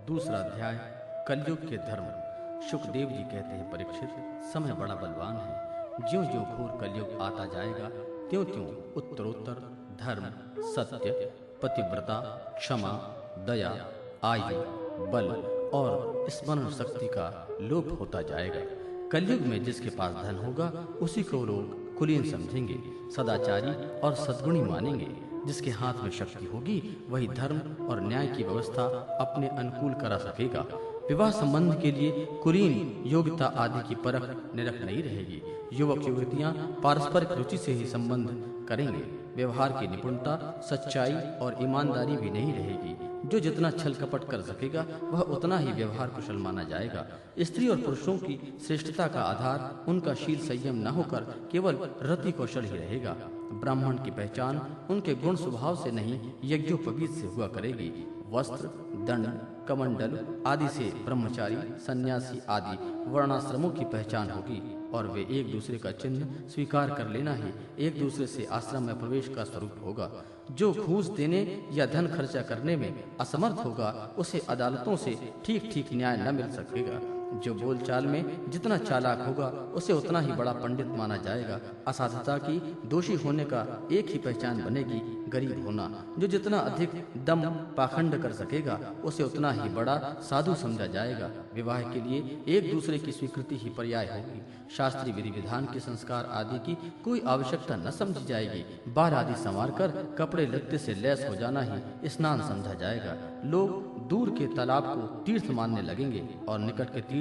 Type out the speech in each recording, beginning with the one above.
दूसरा अध्याय कलयुग के धर्म। शुकदेव जी कहते हैं, परीक्षित, समय बड़ा बलवान है। ज्यों ज्यों घोर कलयुग आता जाएगा, त्यों त्यों उत्तरोत्तर धर्म, सत्य, पतिव्रता, क्षमा, दया, आयु, बल और स्मरण शक्ति का लोप होता जाएगा। कलयुग में जिसके पास धन होगा उसी को लोग कुलीन समझेंगे, सदाचारी और सद्गुणी मानेंगे। जिसके हाथ में शक्ति होगी वही धर्म और न्याय की व्यवस्था अपने अनुकूल करा सकेगा। विवाह संबंध के लिए कुलीन योग्यता आदि की परख निरख नहीं रहेगी। युवक युवतियां पारस्परिक रुचि से ही संबंध करेंगे। व्यवहार की निपुणता, सच्चाई और ईमानदारी भी नहीं रहेगी। जो जितना छल कपट कर सकेगा वह उतना ही व्यवहार कुशल माना जाएगा। स्त्री और पुरुषों की श्रेष्ठता का आधार उनका शील संयम न होकर केवल रति कौशल ही रहेगा। ब्राह्मण की पहचान उनके गुण स्वभाव से नहीं, यज्ञोपवीत से हुआ करेगी। वस्त्र, दंड, कमंडल आदि से ब्रह्मचारी, सन्यासी आदि वर्णाश्रमों की पहचान होगी और वे एक दूसरे का चिन्ह स्वीकार कर लेना ही एक दूसरे से आश्रम में प्रवेश का स्वरूप होगा। जो घूस देने या धन खर्चा करने में असमर्थ होगा उसे अदालतों से ठीक ठीक न्याय न मिल सकेगा। जो बोलचाल में जितना चालाक होगा उसे उतना ही बड़ा पंडित माना जाएगा। असाधुता की दोषी होने का एक ही पहचान बनेगी, गरीब होना। जो जितना अधिक दम पाखंड कर सकेगा उसे उतना ही बड़ा साधु समझा जाएगा। विवाह के लिए एक दूसरे की स्वीकृति ही पर्याय होगी। शास्त्रीय विधि विधान के संस्कार आदि की कोई आवश्यकता न समझी जाएगी। बाल आदि संवार कर कपड़े लत्ते से लैस हो जाना ही स्नान समझा जाएगा। लोग दूर के तालाब को तीर्थ मानने लगेंगे और निकट के तीर्थ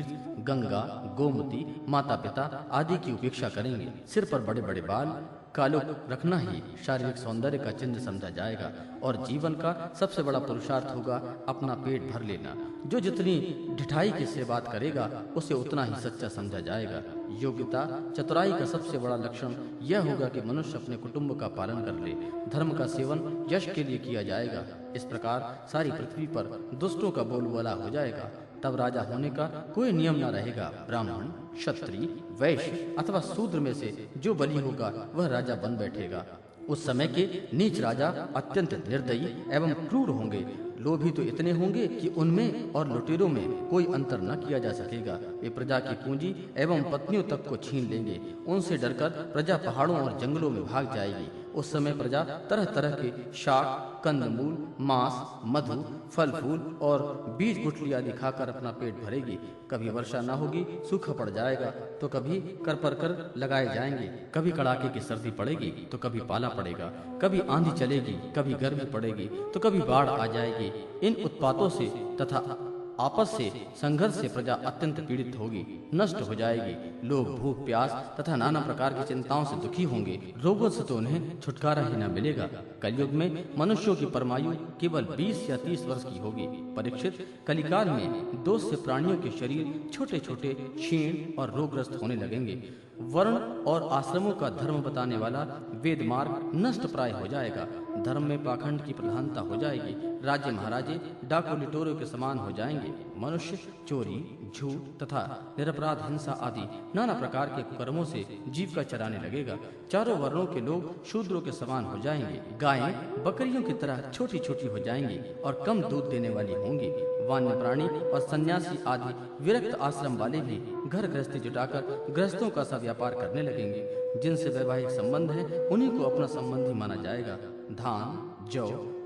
गंगा, गोमती, माता पिता आदि की उपेक्षा करेंगे। सिर पर बड़े बड़े बाल कालो रखना ही शारीरिक सौंदर्य का चिन्ह समझा जाएगा और जीवन का सबसे बड़ा पुरुषार्थ होगा अपना पेट भर लेना। जो जितनी ढिठाई के से बात करेगा उसे उतना ही सच्चा समझा जाएगा। योग्यता, चतुराई का सबसे बड़ा लक्षण यह होगा कि मनुष्य अपने कुटुंब का पालन कर ले। धर्म का सेवन यश के लिए किया जाएगा। इस प्रकार सारी पृथ्वी पर दुष्टों का बोलबाला हो जाएगा। तब राजा होने का कोई नियम न रहेगा। ब्राह्मण, क्षत्रिय, वैश्य अथवा शूद्र में से जो बलि होगा वह राजा बन बैठेगा। उस समय के नीच राजा अत्यंत निर्दयी एवं क्रूर होंगे। लोभी तो इतने होंगे कि उनमें और लुटेरों में कोई अंतर न किया जा सकेगा। वे प्रजा की पूंजी एवं पत्नियों तक को छीन लेंगे। उनसे डरकर प्रजा पहाड़ों और जंगलों में भाग जाएगी। उस समय प्रजा तरह तरह के शाक, कंदमूल, मांस, मधु, फल फूल और बीज गुठली आदि खाकर अपना पेट भरेगी। कभी वर्षा न होगी, सूखा पड़ जाएगा, तो कभी कर लगाए जाएंगे। कभी कड़ाके की सर्दी पड़ेगी तो कभी पाला पड़ेगा। कभी आंधी चलेगी, कभी गर्मी पड़ेगी तो कभी बाढ़ आ जाएगी। इन उत्पातों से तथा आपस से संघर्ष से प्रजा अत्यंत पीड़ित होगी, नष्ट हो जाएगी। लोग भूख प्यास तथा नाना प्रकार की चिंताओं से दुखी होंगे। रोगों से तो उन्हें छुटकारा ही न मिलेगा। कलयुग में मनुष्यों की परमायु केवल 20 या 30 वर्ष की होगी। परीक्षित, कलिकाल में दोष से प्राणियों के शरीर छोटे छोटे, क्षीण और रोगग्रस्त होने लगेंगे। वर्ण और आश्रमों का धर्म बताने वाला वेद मार्ग नष्ट प्राय हो जाएगा। धर्म में पाखंड की प्रधानता हो जाएगी। राज्य महाराजे डाकू लिटोरों के समान हो जाएंगे। मनुष्य चोरी, झूठ तथा निरपराध हिंसा आदि नाना प्रकार के कुकर्मों से जीविका चराने लगेगा। चारों वर्णों के लोग शूद्रों के समान हो जाएंगे। गायें बकरियों की तरह छोटी छोटी हो जाएंगी और कम दूध देने वाली होंगी। वन्य प्राणी और सन्यासी आदि विरक्त आश्रम वाले भी घर गृहस्थी जुटाकर गृहस्थों का सा व्यापार करने लगेंगे। जिनसे वैवाहिक संबंध है उन्हीं को अपना संबंधी माना जाएगा। धान, जौ,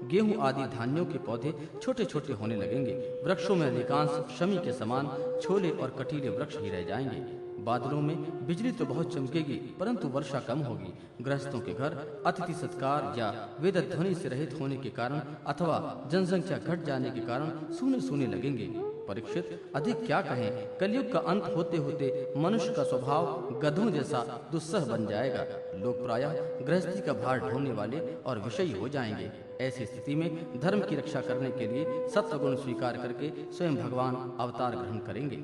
गेहूं आदि धान्यों के पौधे छोटे छोटे होने लगेंगे। वृक्षों में अधिकांश शमी के समान छोले और कटीले वृक्ष ही रह जाएंगे। बादलों में बिजली तो बहुत चमकेगी परंतु वर्षा कम होगी। गृहस्थों के घर अतिथि सत्कार या वेद ध्वनि से रहित होने के कारण अथवा जनसंख्या घट जाने के कारण सूने सूने लगेंगे। परीक्षित, अधिक क्या कहें, कलयुग का अंत होते होते मनुष्य का स्वभाव गधों जैसा दुस्सह बन जाएगा। लोग प्रायः गृहस्थी का भार ढोने वाले और विषयी हो जाएंगे। ऐसी स्थिति में धर्म की रक्षा करने के लिए सत्वगुण स्वीकार करके स्वयं भगवान अवतार ग्रहण करेंगे।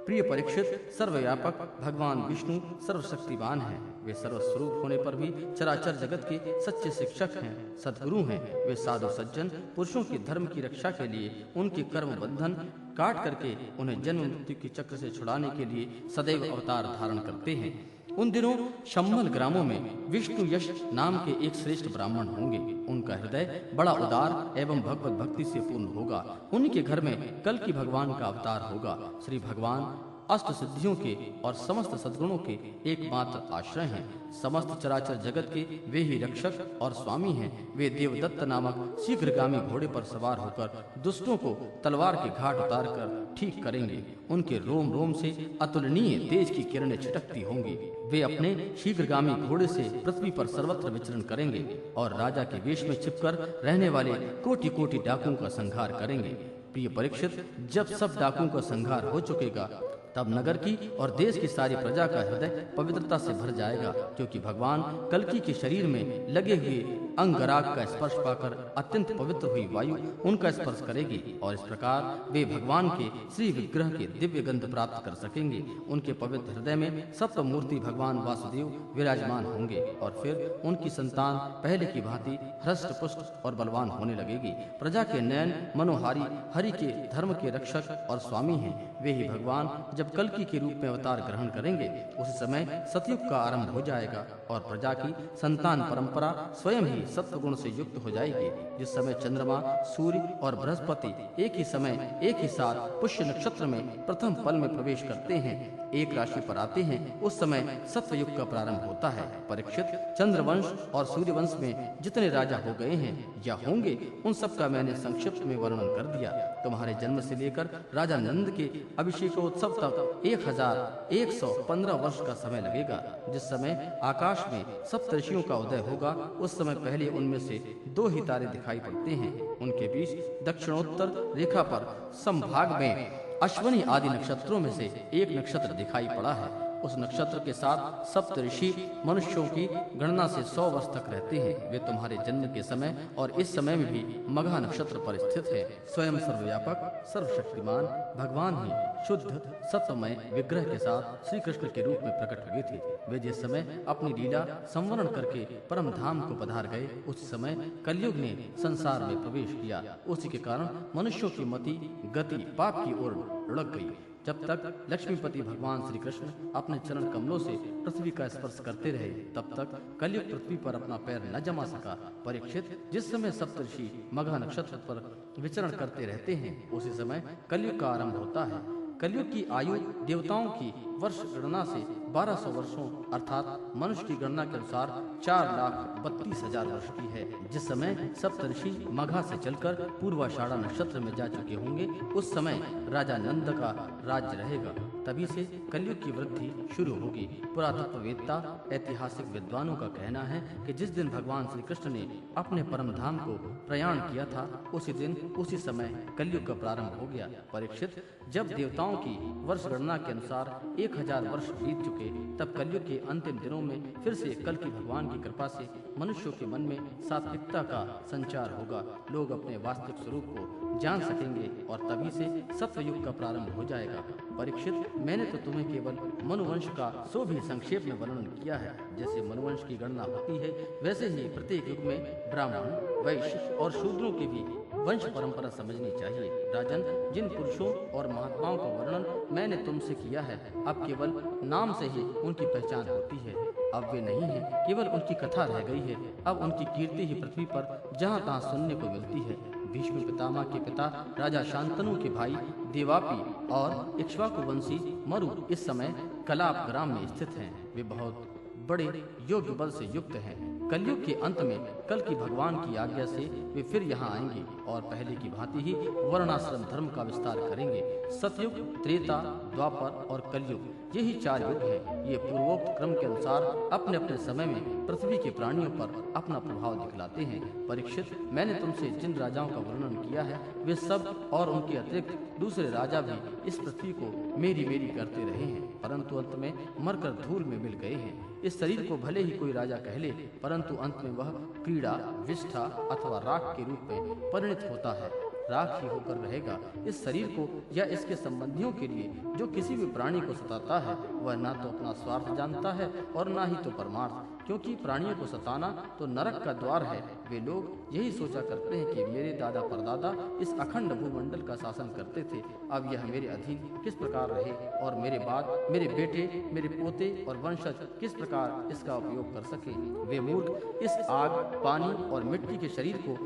प्रिय परीक्षित, सर्वव्यापक भगवान विष्णु सर्वशक्तिवान हैं। वे सर्वस्वरूप होने पर भी चराचर जगत के सच्चे शिक्षक हैं, सद्गुरु हैं। वे साधु सज्जन पुरुषों के धर्म की रक्षा के लिए उनके कर्म बंधन काट करके उन्हें जन्म मृत्यु के चक्र से छुड़ाने के लिए सदैव अवतार धारण करते हैं। उन दिनों शम्मल ग्रामों में विष्णु यश नाम के एक श्रेष्ठ ब्राह्मण होंगे। उनका हृदय बड़ा उदार एवं भगवत भक्ति से पूर्ण होगा। उन्हीं के घर में कल की भगवान का अवतार होगा। श्री भगवान अष्ट सिद्धियों के और समस्त सद्गुणों के एकमात्र आश्रय हैं। समस्त चराचर जगत के वे ही रक्षक और स्वामी हैं। वे देवदत्त नामक शीघ्रगामी घोड़े पर सवार होकर दुष्टों को तलवार के घाट उतार कर ठीक करेंगे। उनके रोम रोम से अतुलनीय तेज की किरणें छिटकती होंगी। वे अपने शीघ्रगामी घोड़े से पृथ्वी पर सर्वत्र विचरण करेंगे और राजा के वेश में छिपकर रहने वाले कोटि कोटि डाकुओं का संहार करेंगे। प्रिय परीक्षित, जब सब डाकुओं का संहार हो चुकेगा तब नगर की और देश की सारी प्रजा का हृदय पवित्रता से भर जाएगा, क्योंकि भगवान कल्कि के शरीर में लगे हुए अंगराग का स्पर्श पाकर अत्यंत पवित्र हुई वायु उनका स्पर्श करेगी और इस प्रकार वे भगवान के श्री विग्रह के दिव्य गंध प्राप्त कर सकेंगे। उनके पवित्र हृदय में सप्त मूर्ति भगवान वासुदेव विराजमान होंगे और फिर उनकी संतान पहले की भांति हृष्ट पुष्ट और बलवान होने लगेगी। प्रजा के नयन मनोहारी हरि के धर्म के रक्षक और स्वामी हैं। वे ही भगवान जब कल्कि के रूप में अवतार ग्रहण करेंगे उसी समय सतयुग का आरंभ हो जाएगा और प्रजा की संतान परंपरा स्वयं ही सत्व गुण से युक्त हो जाएगी। जिस समय चंद्रमा, सूर्य और बृहस्पति एक ही समय एक ही साथ पुष्य नक्षत्र में प्रथम पल में प्रवेश करते हैं, एक राशि पर आते हैं, उस समय सत्व युग का प्रारंभ होता है। परीक्षित, चंद्रवंश और सूर्यवंश में जितने राजा हो गए हैं या होंगे उन सब का मैंने संक्षिप्त में वर्णन कर दिया। तुम्हारे जन्म से लेकर राजा नंद के अभिषेकोत्सव तक 1115 वर्ष का समय लगेगा। जिस समय आकाश में सप्तऋषियों का उदय होगा उस समय पहले उनमें से 2 ही तारे दिखाई पड़ते हैं। उनके बीच दक्षिणोत्तर रेखा पर संभाग में अश्विनी आदि नक्षत्रों में से एक नक्षत्र दिखाई पड़ा है। उस नक्षत्र के साथ सप्त ऋषि मनुष्यों की गणना से 100 वर्ष तक रहते हैं। वे तुम्हारे जन्म के समय और इस समय में भी मघा नक्षत्र पर स्थित है। स्वयं सर्वव्यापक सर्वशक्तिमान भगवान ही शुद्ध सत्वमय विग्रह के साथ श्री कृष्ण के रूप में प्रकट हुए थे। वे जिस समय अपनी लीला संवरण करके परम धाम को पधार गए उस समय कलयुग ने संसार में प्रवेश किया। उसी के कारण मनुष्यों की मति गति पाप की ओर लुढ़क गई। जब तक लक्ष्मीपति भगवान श्री कृष्ण अपने चरण कमलों से पृथ्वी का स्पर्श करते रहे तब तक कलयुग पृथ्वी पर अपना पैर न जमा सका। परीक्षित, जिस समय सप्तऋषि मघा नक्षत्र पर विचरण करते रहते हैं उसी समय कलयुग का आरंभ होता है। कलयुग की आयु देवताओं की वर्ष गणना से 1200 वर्षों अर्थात मनुष्य की गणना के अनुसार 4,32,000 वर्ष की है। जिस समय सप्तऋषि मघा से चलकर पूर्वाषाढ़ा नक्षत्र में जा चुके होंगे उस समय राजा नंद का राज्य रहेगा। तभी से कलयुग की वृद्धि शुरू होगी। पुरातत्ववेत्ता ऐतिहासिक विद्वानों का कहना है कि जिस दिन भगवान श्री कृष्ण ने अपने परम धाम को प्रयाण किया था उसी दिन उसी समय कलयुग का प्रारंभ हो गया। परीक्षित, जब देवताओं की वर्ष गणना के अनुसार 1000 वर्ष बीत चुके तब कलयुग के अंतिम दिनों में फिर से कल की भगवान की कृपा से मनुष्यों के मन में सात्विकता का संचार होगा। लोग अपने वास्तविक स्वरूप को जान सकेंगे और तभी से सत्वयुग का प्रारंभ हो जाएगा। परीक्षित, मैंने तो तुम्हें केवल मनुवंश का सो भी संक्षेप में वर्णन किया है। जैसे मनुवंश की गणना होती है वैसे ही प्रत्येक युग में ब्राह्मण, वैश्य और शूद्रों की भी वंश परंपरा समझनी चाहिए। राजन, जिन पुरुषों और महात्माओं का वर्णन मैंने तुमसे किया है अब केवल नाम से ही उनकी पहचान होती है। अब वे नहीं है, केवल उनकी कथा रह गई है। अब उनकी कीर्ति ही पृथ्वी पर जहाँ तहाँ सुनने को मिलती है। भीष्म पितामह के पिता राजा शांतनु के भाई देवापी और इक्ष्वाकुवंशी मरु इस समय कलाप ग्राम में स्थित हैं। वे बहुत बड़े योग्य बल से युक्त हैं। कलयुग के अंत में कल की भगवान की आज्ञा से वे फिर यहाँ आएंगे और पहले की भांति ही वर्णाश्रम धर्म का विस्तार करेंगे। सतयुग, त्रेता, द्वापर और कलयुग यही 4 युग हैं। ये पूर्वोक्त क्रम के अनुसार अपने अपने समय में पृथ्वी के प्राणियों पर अपना प्रभाव दिखलाते हैं। परीक्षित, मैंने तुमसे जिन राजाओं का वर्णन किया है वे सब और उनके अतिरिक्त दूसरे राजा भी इस पृथ्वी को मेरी मेरी करते रहे हैं, परंतु अंत में मरकर धूल में मिल गए हैं। इस शरीर को भले ही कोई राजा कह ले, परंतु अंत में वह क्रीड़ा, विष्ठा अथवा राख के रूप में परिणित होता है। राख ही होकर रहेगा। इस शरीर को या इसके संबंधियों के लिए जो किसी भी प्राणी को सताता है वह ना तो अपना स्वार्थ जानता है और ना ही तो परमार्थ। क्योंकि प्राणियों को सताना तो नरक का द्वार है। वे लोग यही सोचा करते हैं कि मेरे दादा परदादा इस अखंड भूमंडल का शासन करते थे, अब यह मेरे अधीन किस प्रकार रहे और मेरे बाद मेरे बेटे, मेरे पोते और वंशज किस प्रकार इसका उपयोग कर सके। वे मूर्ख इस आग, पानी और मिट्टी के शरीर को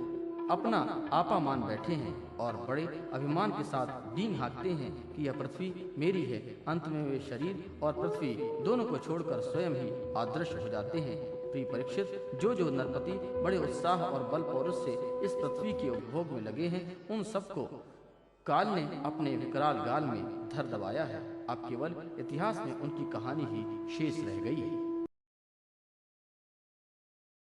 अपना आपा मान बैठे हैं और बड़े अभिमान के साथ डींग हाँकते हैं कि यह पृथ्वी मेरी है। अंत में वे शरीर और पृथ्वी दोनों को छोड़कर स्वयं ही अदृश्य हो जाते हैं। प्रिय परीक्षित, जो नरपति बड़े उत्साह और बल पौरुष से इस पृथ्वी के उपभोग में लगे हैं, उन सबको काल ने अपने विकराल गाल में धर दबाया है। अब केवल इतिहास में उनकी कहानी ही शेष रह गई है।